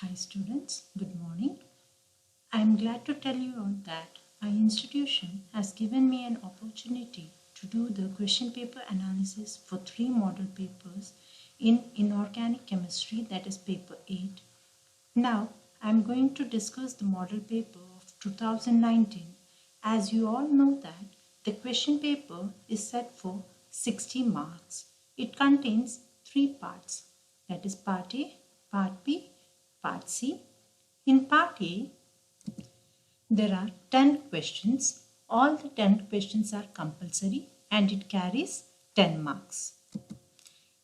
Hi students, good morning. I am glad to tell you all that our institution has given me an opportunity to do the question paper analysis for 3 model papers in inorganic chemistry, that is paper 8. Now I am going to discuss the model paper of 2019. As you all know that the question paper is set for 60 marks. It contains 3 parts, that is part A, part B, part C. In part A, there are 10 questions. All the 10 questions are compulsory and it carries 10 marks.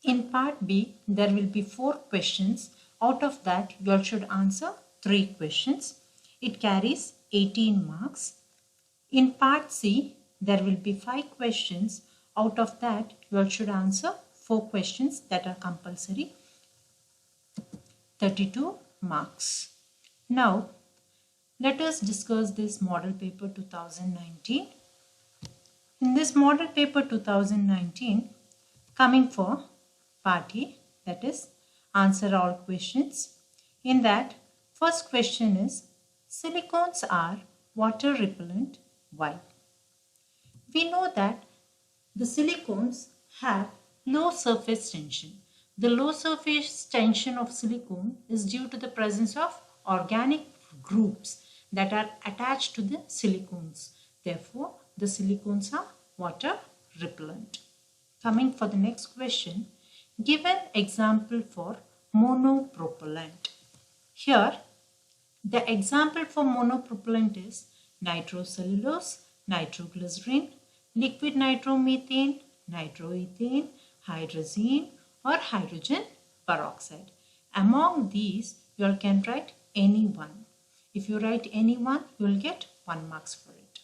In part B, there will be 4 questions. Out of that, you all should answer 3 questions. It carries 18 marks. In part C, there will be 5 questions. Out of that, you all should answer 4 questions that are compulsory. 32 marks. Now, let us discuss this model paper 2019. In this model paper 2019, coming for part A, that is answer all questions. In that, first question is silicones are water repellent. Why? We know that the silicones have low surface tension. The low surface tension of silicone is due to the presence of organic groups that are attached to the silicones. Therefore, the silicones are water repellent. Coming for the next question, give an example for monopropellant. Here, the example for monopropellant is nitrocellulose, nitroglycerin, liquid nitromethane, nitroethane, hydrazine or hydrogen peroxide. Among these, you all can write any one. If you write any one, you will get 1 marks for it.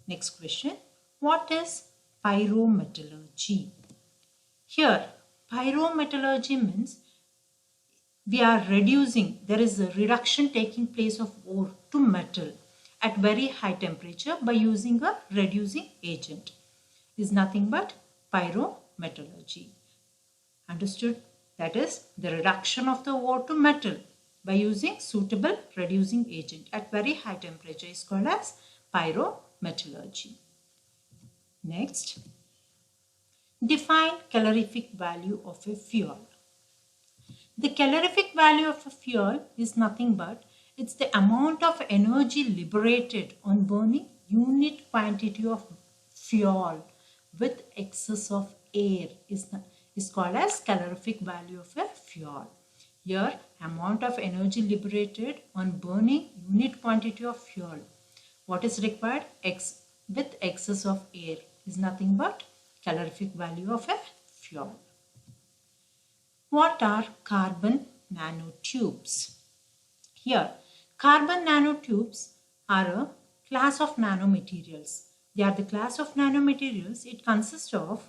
Next question, what is pyrometallurgy? Here, pyrometallurgy means we are reducing, there is a reduction taking place of ore to metal at very high temperature by using a reducing agent. Is nothing but pyrometallurgy. Understood? That is the reduction of the ore to metal by using suitable reducing agent at very high temperature is called as pyrometallurgy. Next, define calorific value of a fuel. The calorific value of a fuel is nothing but it's the amount of energy liberated on burning unit quantity of fuel with excess of air is called as calorific value of a fuel. Here, amount of energy liberated on burning unit quantity of fuel. What is required? With excess of air is nothing but calorific value of a fuel. What are carbon nanotubes? Here, carbon nanotubes are a class of nanomaterials. They are the class of nanomaterials. It consists of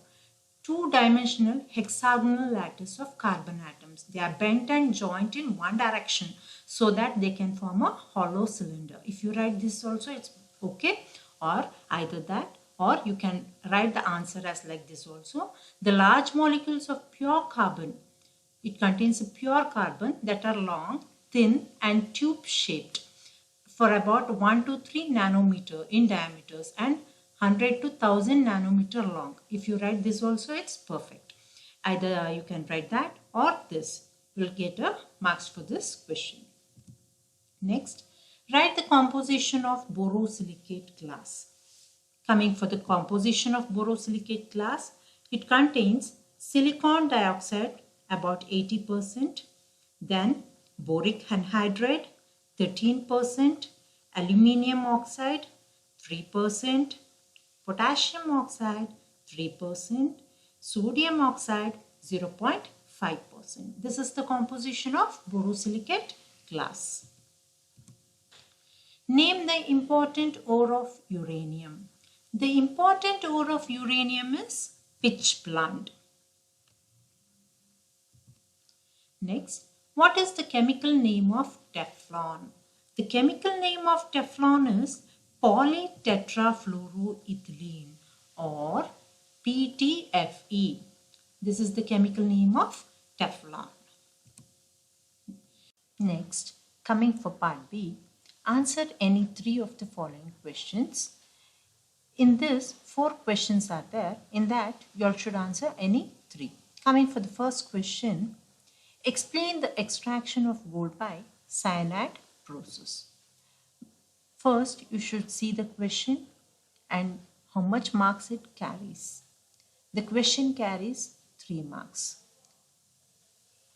2-dimensional hexagonal lattice of carbon atoms. They are bent and joined in one direction so that they can form a hollow cylinder. If you write this also, it's okay, or either that, or you can write the answer as like this also. The large molecules of pure carbon, it contains a pure carbon that are long, thin and tube shaped for about 1 to 3 nanometer in diameters and 100 to 1000 nanometer long. If you write this also, it's perfect. Either you can write that or this. You will get a marks for this question. Next, write the composition of borosilicate glass. Coming for the composition of borosilicate glass, it contains silicon dioxide about 80%, then boric anhydride 13%, aluminium oxide 3%, potassium oxide 3%, sodium oxide 0.5%. This is the composition of borosilicate glass. Name the important ore of uranium. The important ore of uranium is pitchblende. Next, what is the chemical name of Teflon? The chemical name of Teflon is polytetrafluoroethylene or PTFE. This is the chemical name of Teflon. Next, coming for part B, answer any 3 of the following questions. In this, 4 questions are there. In that, you all should answer any 3. Coming for the first question, explain the extraction of gold by cyanide process. First, you should see the question and how much marks it carries. The question carries 3 marks.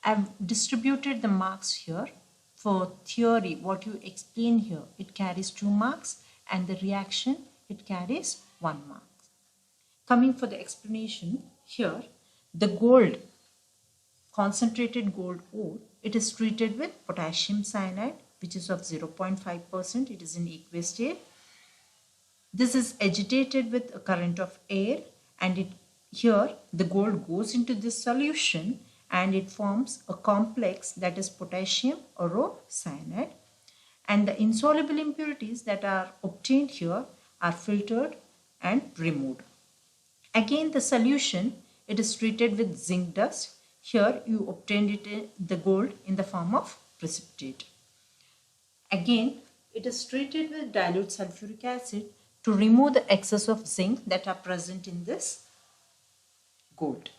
I've distributed the marks here. For theory, what you explain here, it carries 2 marks, and the reaction, it carries 1 mark. Coming for the explanation, here the gold, concentrated gold ore, it is treated with potassium cyanide, which is of 0.5%. It is in aqueous state. This is agitated with a current of air, and here the gold goes into this solution and it forms a complex that is potassium cyanide, and the insoluble impurities that are obtained here are filtered and removed. Again, the solution, it is treated with zinc dust. Here you obtained the gold in the form of precipitate. Again, it is treated with dilute sulfuric acid to remove the excess of zinc that are present in this gold.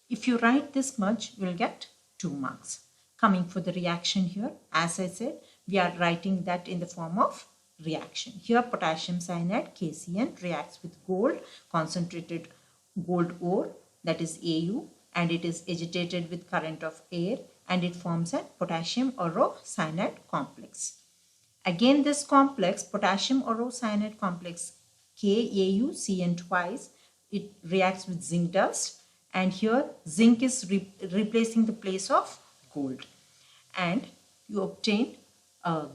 If you write this much, you will get 2 marks. Coming for the reaction here, as I said, we are writing that in the form of reaction. Here potassium cyanide, KCN, reacts with gold, concentrated gold ore, that is AU, and it is agitated with current of air, and it forms a potassium cyanide complex. Again, this complex, potassium cyanide complex KAuCN twice, it reacts with zinc dust, and here zinc is replacing the place of gold, and you obtain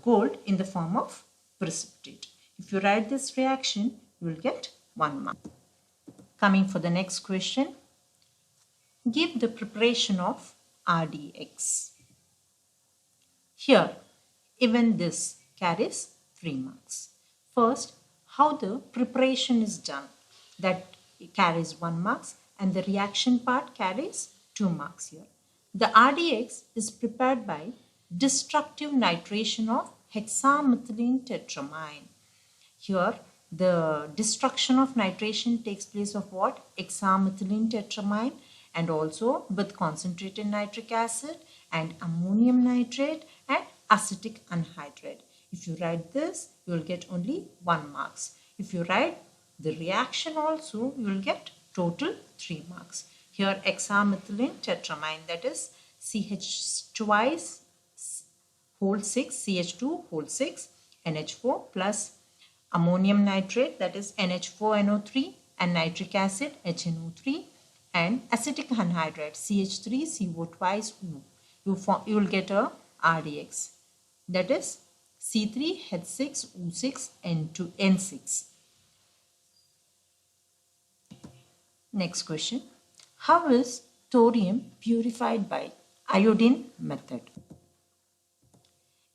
gold in the form of precipitate. If you write this reaction, you will get 1 mark. Coming for the next question, give the preparation of RDX. Here, even this carries 3 marks. First, how the preparation is done, that carries 1 marks, and the reaction part carries 2 marks here. The RDX is prepared by destructive nitration of hexamethylene tetramine. Here, the destruction of nitration takes place of what? Hexamethylene tetramine, and also with concentrated nitric acid and ammonium nitrate and acetic anhydride. If you write this, you will get only 1 marks. If you write the reaction also, you will get total 3 marks. Here hexamethylene tetramine, that is CH twice whole 6, CH2 whole 6, NH4 plus ammonium nitrate, that is NH4NO3, and nitric acid HNO3, and acetic anhydride CH3CO twice O. You will get a RDX, that is C3H6O6N6. Next question, how is thorium purified by iodine method?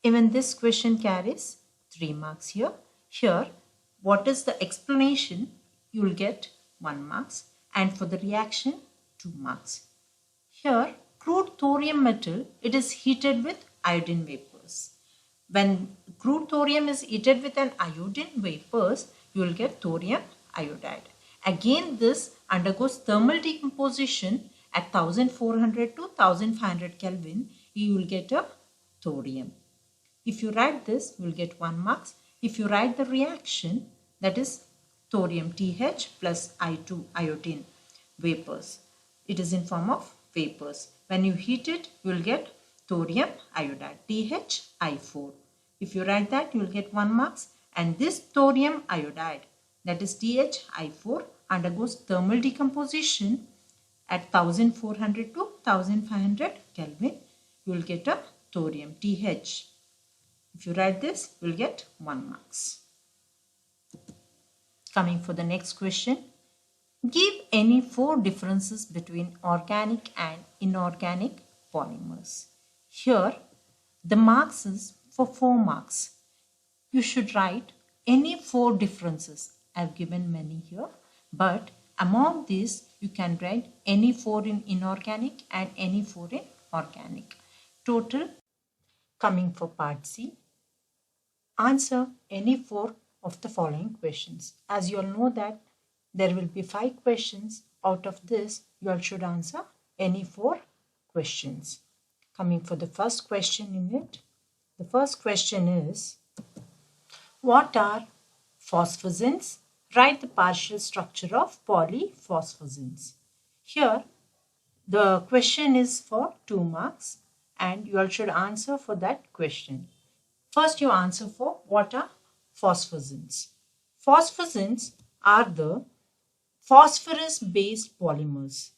Even this question carries 3 marks here. Here, what is the explanation? You will get 1 marks, and for the reaction 2 marks. Here, crude thorium metal, it is heated with iodine vapors. When crude thorium is heated with an iodine vapors, you will get thorium iodide. Again, this undergoes thermal decomposition at 1400 to 1500 Kelvin. You will get a thorium. If you write this, you will get 1 marks. If you write the reaction, that is thorium TH plus I2 iodine vapors. It is in form of vapors. When you heat it, you will get thorium iodide THI4. If you write that, you will get 1 marks. And this thorium iodide, that is THI4, undergoes thermal decomposition at 1400 to 1500 Kelvin. You will get a thorium TH. If you write this, you will get 1 marks. Coming for the next question, give any 4 differences between organic and inorganic polymers. Here, the marks is for 4 marks. You should write any 4 differences. I have given many here, but among these, you can write any 4 in inorganic and any 4 in organic. Total Coming for part C, answer any 4 of the following questions. As you all know that there will be 5 questions. Out of this, you all should answer any 4 questions. Coming for the first question in it, the first question is, what are phosphosins? Write the partial structure of polyphosphosins. Here, the question is for 2 marks and you all should answer for that question. First, you answer for what are phosphosins. Phosphosins are the phosphorus-based polymers.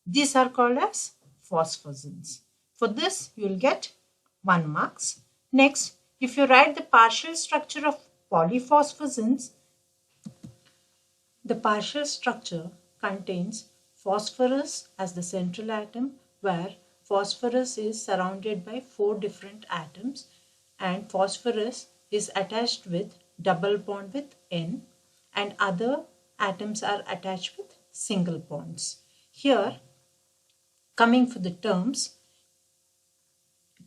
These are called as phosphosins. For this, you will get 1 marks. Next, if you write the partial structure of polyphosphosins, the partial structure contains phosphorus as the central atom, where phosphorus is surrounded by 4 different atoms and phosphorus is attached with double bond with N and other atoms are attached with single bonds. Here, coming for the terms,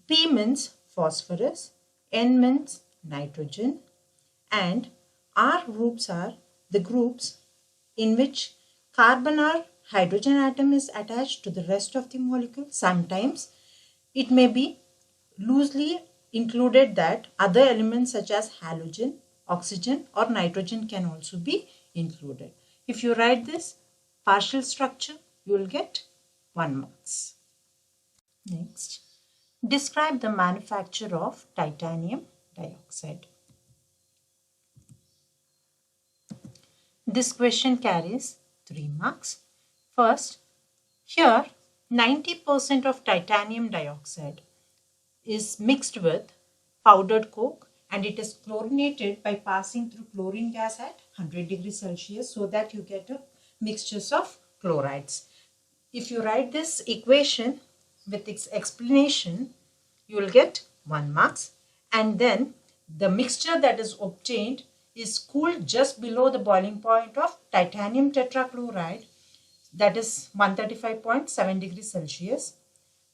P means phosphorus, N means nitrogen, and R groups are the groups in which carbon or hydrogen atom is attached to the rest of the molecule. Sometimes it may be loosely included that other elements such as halogen, oxygen or nitrogen can also be included. If you write this partial structure, you will get 1 marks. Next, describe the manufacture of titanium dioxide. This question carries 3 marks. First, here 90% of titanium dioxide is mixed with powdered coke and it is chlorinated by passing through chlorine gas at 100 degrees Celsius so that you get a mixtures of chlorides. If you write this equation with its explanation, you will get 1 marks, and then the mixture that is obtained is cooled just below the boiling point of titanium tetrachloride, that is 135.7 degrees Celsius,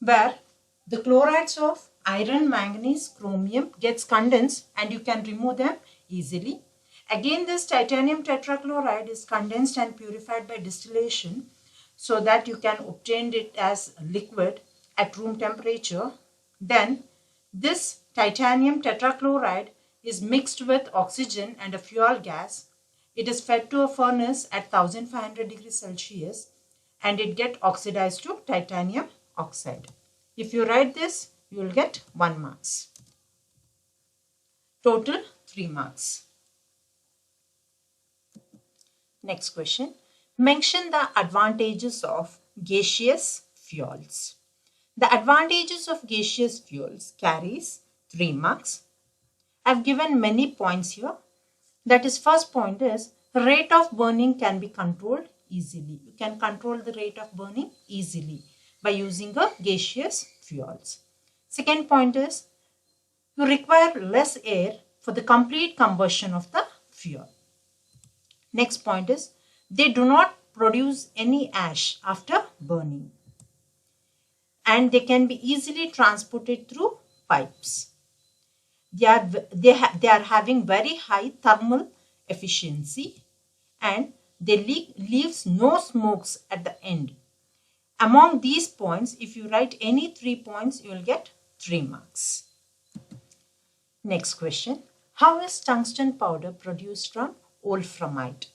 where the chlorides of iron, manganese, chromium gets condensed and you can remove them easily. Again, this titanium tetrachloride is condensed and purified by distillation so that you can obtain it as liquid at room temperature. Then this titanium tetrachloride is mixed with oxygen and a fuel gas. It is fed to a furnace at 1500 degrees Celsius and it gets oxidized to titanium oxide. If you write this, you will get 1 marks. Total 3 marks. Next question. Mention the advantages of gaseous fuels. The advantages of gaseous fuels carries 3 marks. I have given many points here. That is, first point is rate of burning can be controlled easily. You can control the rate of burning easily by using a gaseous fuels. Second point is you require less air for the complete combustion of the fuel. Next point is they do not produce any ash after burning and they can be easily transported through pipes. They are having very high thermal efficiency and they leaves no smokes at the end. Among these points, if you write any 3 points, you will get 3 marks. Next question. How is tungsten powder produced from wolframite?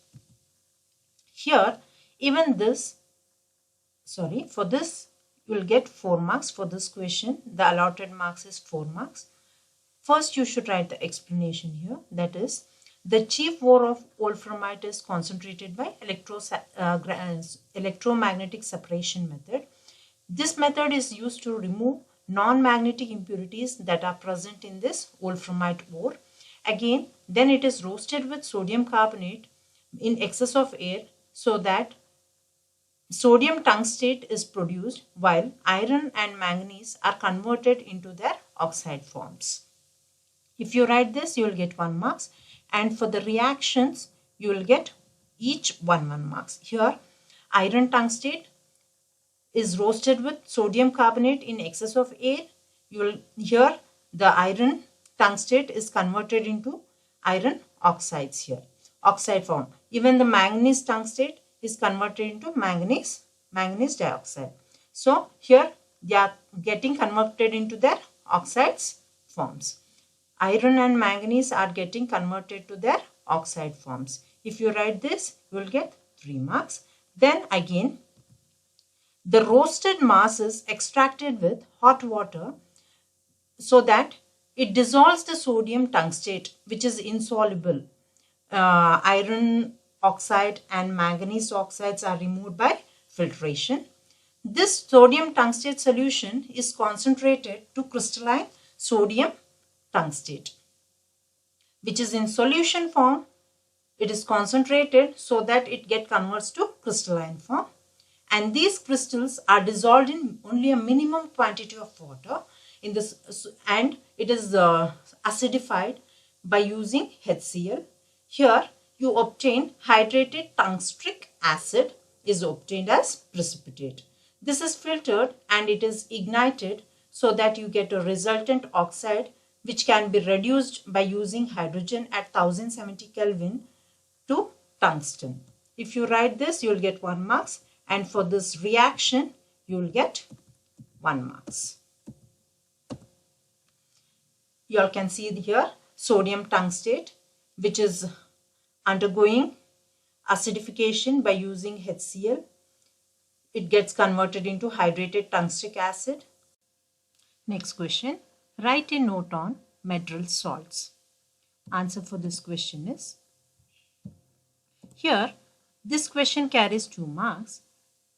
Here, even this, for this, you will get 4 marks for this question. The allotted marks is 4 marks. First, you should write the explanation here. That is, the chief ore of wolframite is concentrated by electromagnetic separation method. This method is used to remove non-magnetic impurities that are present in this wolframite ore. Again, then it is roasted with sodium carbonate in excess of air so that sodium tungstate is produced while iron and manganese are converted into their oxide forms. If you write this, you will get 1 marks. And for the reactions, you will get each 1 marks. Here, iron tungstate is roasted with sodium carbonate in excess of air. Here, the iron tungstate is converted into iron oxides here, oxide form. Even the manganese tungstate is converted into manganese dioxide. So here they are getting converted into their oxides forms. Iron and manganese are getting converted to their oxide forms. If you write this, you will get 3 marks. Then again, the roasted mass is extracted with hot water so that it dissolves the sodium tungstate, which is insoluble. Iron oxide and manganese oxides are removed by filtration. This sodium tungstate solution is concentrated to crystalline sodium tungstate, which is in solution form. It is concentrated so that it converts to crystalline form, and these crystals are dissolved in only a minimum quantity of water in this, and it is acidified by using HCl. Here you obtain hydrated tungstic acid is obtained as precipitate. This is filtered and it is ignited so that you get a resultant oxide, which can be reduced by using hydrogen at 1070 Kelvin to tungsten. If you write this, you will get 1 marks, and for this reaction you will get 1 marks. You all can see here sodium tungstate, which is undergoing acidification by using HCl. It gets converted into hydrated tungstic acid. Next question. Write a note on mineral salts. Answer for this question is, here this question carries 2 marks.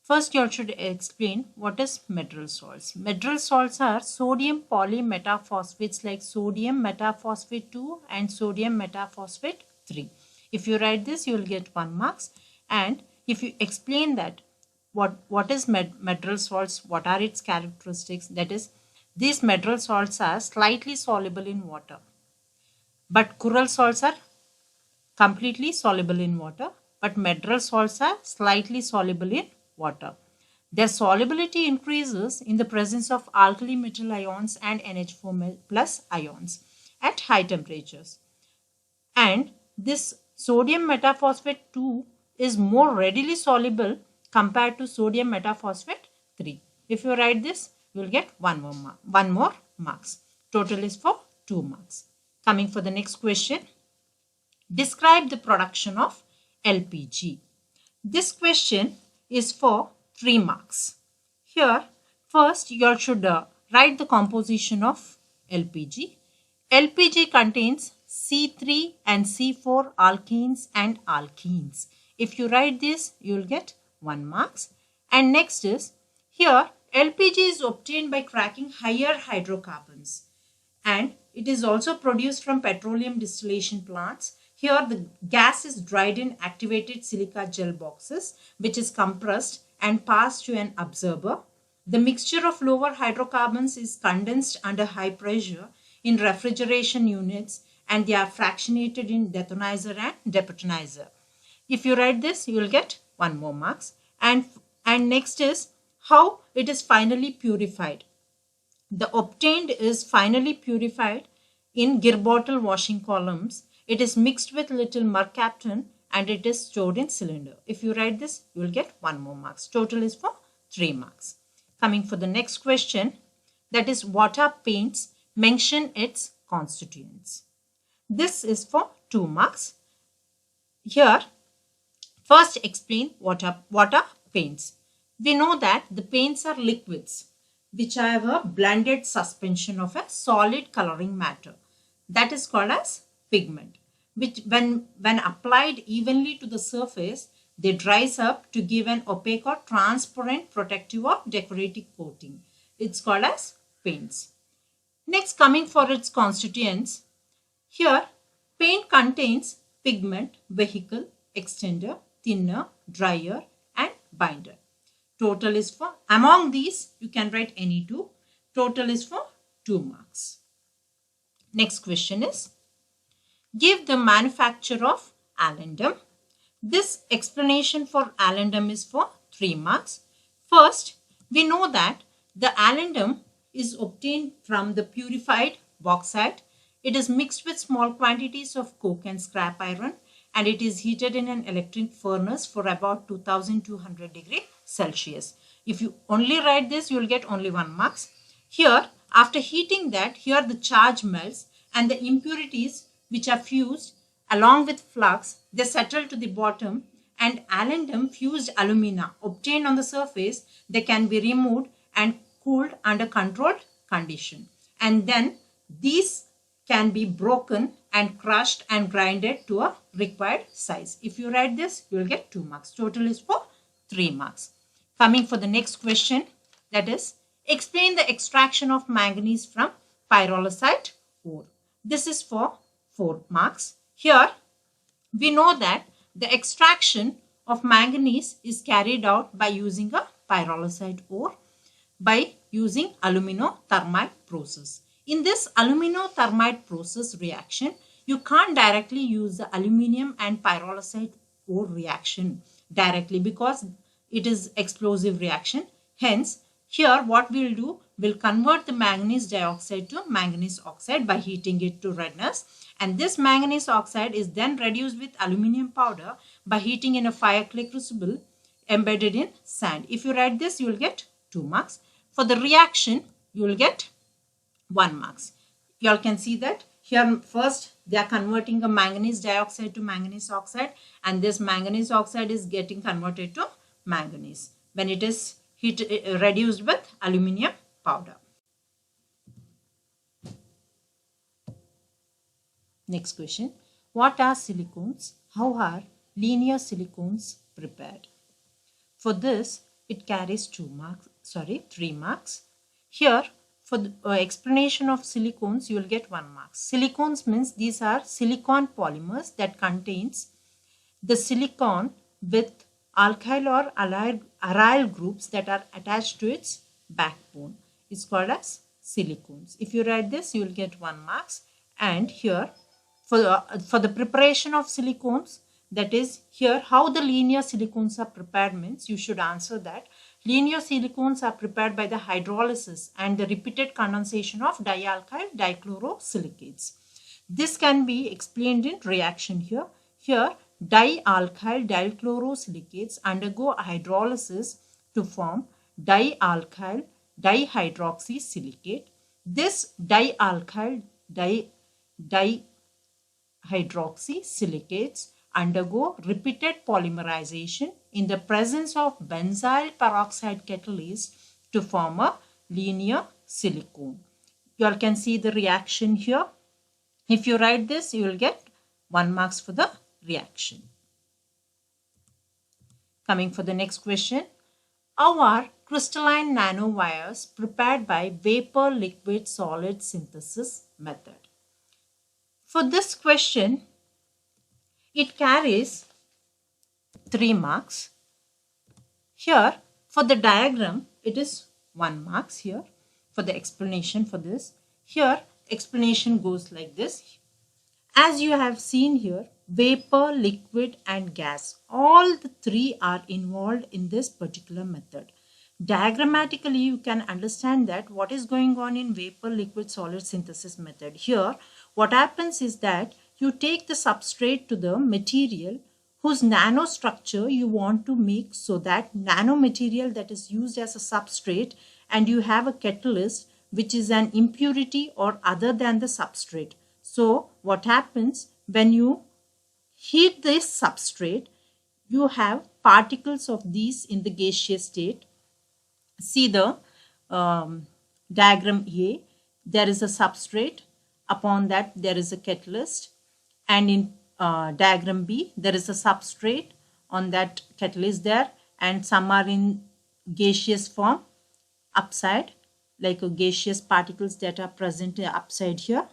First, you should explain what is mineral salts. Mineral salts are sodium polymetaphosphates like sodium metaphosphate 2 and sodium metaphosphate 3. If you write this, you will get 1 marks. And if you explain that what is mineral salts, what are its characteristics, that is, these mineral salts are slightly soluble in water, but Kurl salts are completely soluble in water, but mineral salts are slightly soluble in water. Their solubility increases in the presence of alkali metal ions and NH4 plus ions at high temperatures. And this sodium metaphosphate 2 is more readily soluble compared to sodium metaphosphate 3. If you write this, you will get 1 more marks. Total is for 2 marks. Coming for the next question. Describe the production of LPG. This question is for 3 marks. Here, first you all should write the composition of LPG. LPG contains C3 and C4 alkanes and alkenes. If you write this, you will get 1 marks. And next is, here LPG is obtained by cracking higher hydrocarbons, and it is also produced from petroleum distillation plants. Here the gas is dried in activated silica gel boxes, which is compressed and passed to an absorber. The mixture of lower hydrocarbons is condensed under high pressure in refrigeration units, and they are fractionated in dethonizer and depotonizer. If you write this, you will get 1 more marks. And next is how it is finally purified. The obtained is finally purified in Girbottle washing columns. It is mixed with little mercaptan and it is stored in cylinder. If you write this, you will get 1 more marks. Total is for 3 marks. Coming for the next question, that is, what are paints? Mention its constituents. This is for 2 marks. Here, first explain what are paints. We know that the paints are liquids which have a blended suspension of a solid coloring matter. That is called as pigment, which when applied evenly to the surface, they dries up to give an opaque or transparent protective or decorative coating. It's called as paints. Next, coming for its constituents, here paint contains pigment, vehicle, extender, thinner, dryer and binder. Total is for, among these you can write any 2. Total is for 2 marks. Next question is, give the manufacture of alundum. This explanation for alundum is for 3 marks. First, we know that the alundum is obtained from the purified bauxite. It is mixed with small quantities of coke and scrap iron, and it is heated in an electric furnace for about 2200 degrees Celsius. If you only write this, you will get only 1 marks. Here, after heating that, here the charge melts and the impurities which are fused along with flux, they settle to the bottom, and alundum fused alumina obtained on the surface, they can be removed and cooled under controlled condition. And then these can be broken and crushed and grinded to a required size. If you write this, you will get 2 marks. Total is for 3 marks. Coming for the next question, that is, explain the extraction of manganese from pyrolusite ore. This is for 4 marks. Here, we know that the extraction of manganese is carried out by using a pyrolusite ore by using aluminothermite process. In this aluminothermite process reaction, you can't directly use the aluminium and pyrolusite ore reaction directly because it is explosive reaction. Hence, here what we will do, we'll convert the manganese dioxide to manganese oxide by heating it to redness, and this manganese oxide is then reduced with aluminium powder by heating in a fire clay crucible embedded in sand. If you write this, you will get 2 marks. For the reaction, you will get 1 marks. You all can see that here first they are converting a manganese dioxide to manganese oxide, and this manganese oxide is getting converted to manganese when it is reduced with aluminium powder. Next question. What are silicones? How are linear silicones prepared? For this, it carries 3 marks. Here, for the explanation of silicones, you will get 1 mark. Silicones means these are silicon polymers that contains the silicon with alkyl or aryl groups that are attached to its backbone. It's called as silicones. If you write this, you will get 1 marks. And here, for the preparation of silicones, that is here how the linear silicones are prepared means you should answer that linear silicones are prepared by the hydrolysis and the repeated condensation of dialkyl dichlorosilicates. This can be explained in reaction here. Here dialkyl dichlorosilicates undergo hydrolysis to form dialkyl dihydroxysilicate. This dialkyl dihydroxysilicates undergo repeated polymerization in the presence of benzyl peroxide catalyst to form a linear silicone. You all can see the reaction here. If you write this, you will get 1 marks for the reaction. Coming for the next question. How are crystalline nanowires prepared by vapor liquid solid synthesis method? For this question, it carries 3 marks. Here, for the diagram, it is 1 marks here. For the explanation for this, here explanation goes like this. As you have seen here, vapor, liquid and gas, all the 3 are involved in this particular method. Diagrammatically, you can understand that what is going on in vapor, liquid, solid synthesis method. Here, what happens is that you take the substrate to the material whose nanostructure you want to make, so that nanomaterial that is used as a substrate, and you have a catalyst which is an impurity or other than the substrate. So what happens when you heat this substrate, you have particles of these in the gaseous state. See the diagram A. There is a substrate. Upon that there is a catalyst. And in diagram B, there is a substrate on that catalyst there. And some are in gaseous form upside, like a gaseous particles that are present upside here.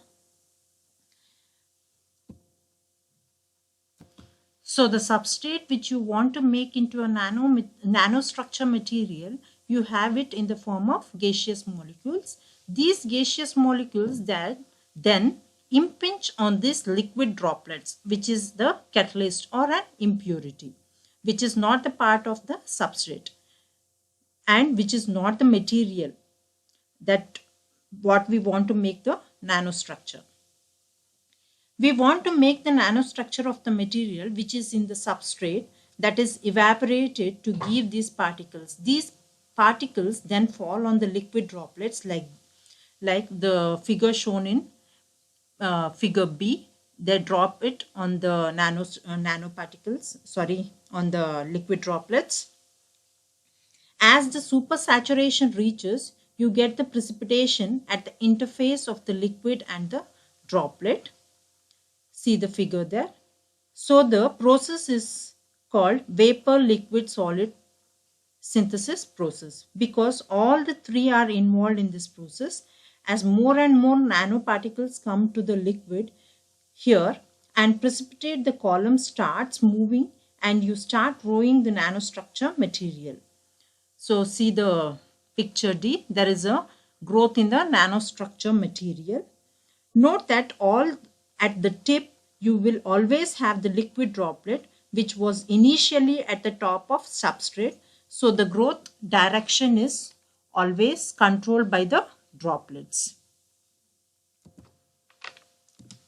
So the substrate which you want to make into a nanostructure material, you have it in the form of gaseous molecules. These gaseous molecules that then impinge on these liquid droplets, which is the catalyst or an impurity, which is not the part of the substrate and which is not the material that what we want to make the nanostructure. We want to make the nanostructure of the material which is in the substrate, that is evaporated, to give these particles. These particles then fall on the liquid droplets like the figure shown in figure B. They drop it on the nanoparticles, on the liquid droplets. As the supersaturation reaches, you get the precipitation at the interface of the liquid and the droplet. See the figure there. So the process is called vapor liquid solid synthesis process, because all the three are involved in this process. As more and more nanoparticles come to the liquid here and precipitate, the column starts moving and you start growing the nanostructure material. So see the picture D. There is a growth in the nanostructure material. Note that at the tip you will always have the liquid droplet which was initially at the top of substrate. So the growth direction is always controlled by the droplets.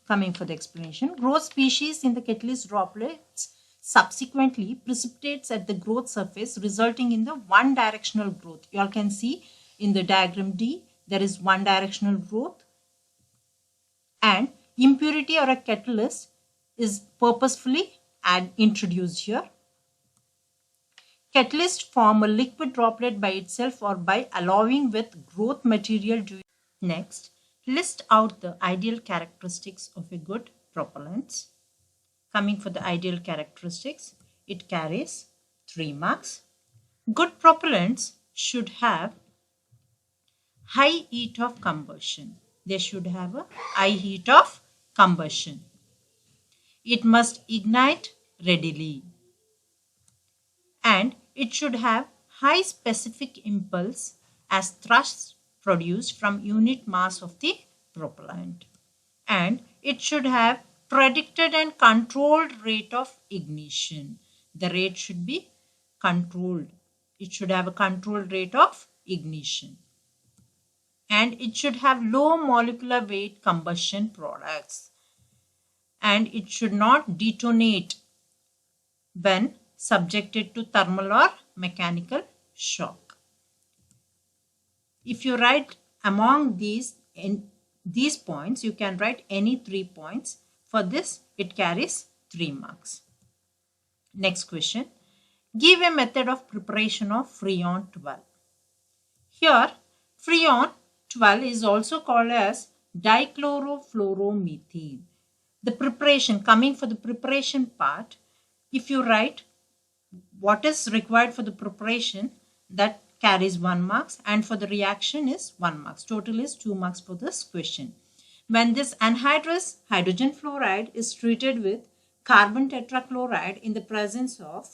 Coming for the explanation, growth species in the catalyst droplets subsequently precipitates at the growth surface, resulting in the one directional growth. You all can see in the diagram D, there is one directional growth, and impurity or a catalyst is purposefully introduced here. Catalysts form a liquid droplet by itself or by allowing with growth material to. Next, list out the ideal characteristics of a good propellant. Coming for the ideal characteristics, it carries 3 marks. Good propellants should have high heat of combustion. They should have a high heat of combustion. It must ignite readily. And it should have high specific impulse as thrust produced from unit mass of the propellant. And it should have predicted and controlled rate of ignition. The rate should be controlled. It should have a controlled rate of ignition. And it should have low molecular weight combustion products. And it should not detonate when subjected to thermal or mechanical shock. If you write among these points, you can write any 3 points. For this, it carries 3 marks. Next question. Give a method of preparation of Freon 12. Here, Freon 12 is also called as dichlorofluoromethane. The preparation, coming for the preparation part, if you write what is required for the preparation, that carries 1 marks, and for the reaction is 1 marks. Total is 2 marks for this question. When this anhydrous hydrogen fluoride is treated with carbon tetrachloride in the presence of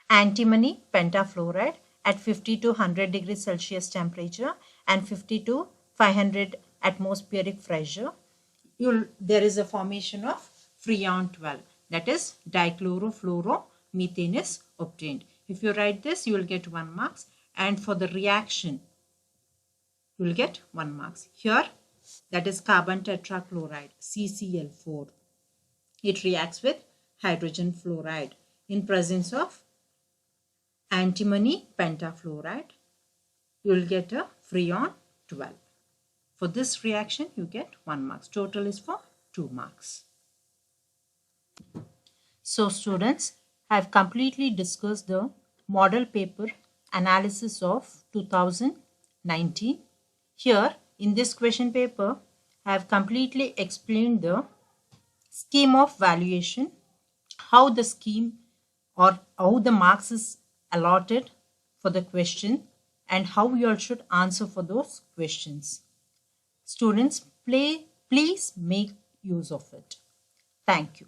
antimony pentafluoride at 50 to 100 degrees Celsius temperature and 50 to 500 atmospheric pressure, there is a formation of Freon 12, that is dichlorofluoromethane is obtained. If you write this, you will get 1 marks, and for the reaction, you will get 1 marks. Here, that is carbon tetrachloride, CCl4. It reacts with hydrogen fluoride in presence of antimony pentafluoride. You will get a Freon 12. For this reaction, you get 1 marks. Total is for 2 marks. So students, I have completely discussed the model paper analysis of 2019. Here in this question paper, I have completely explained the scheme of valuation, how the scheme or how the marks is allotted for the question, and how you all should answer for those questions. Students, please make use of it. Thank you.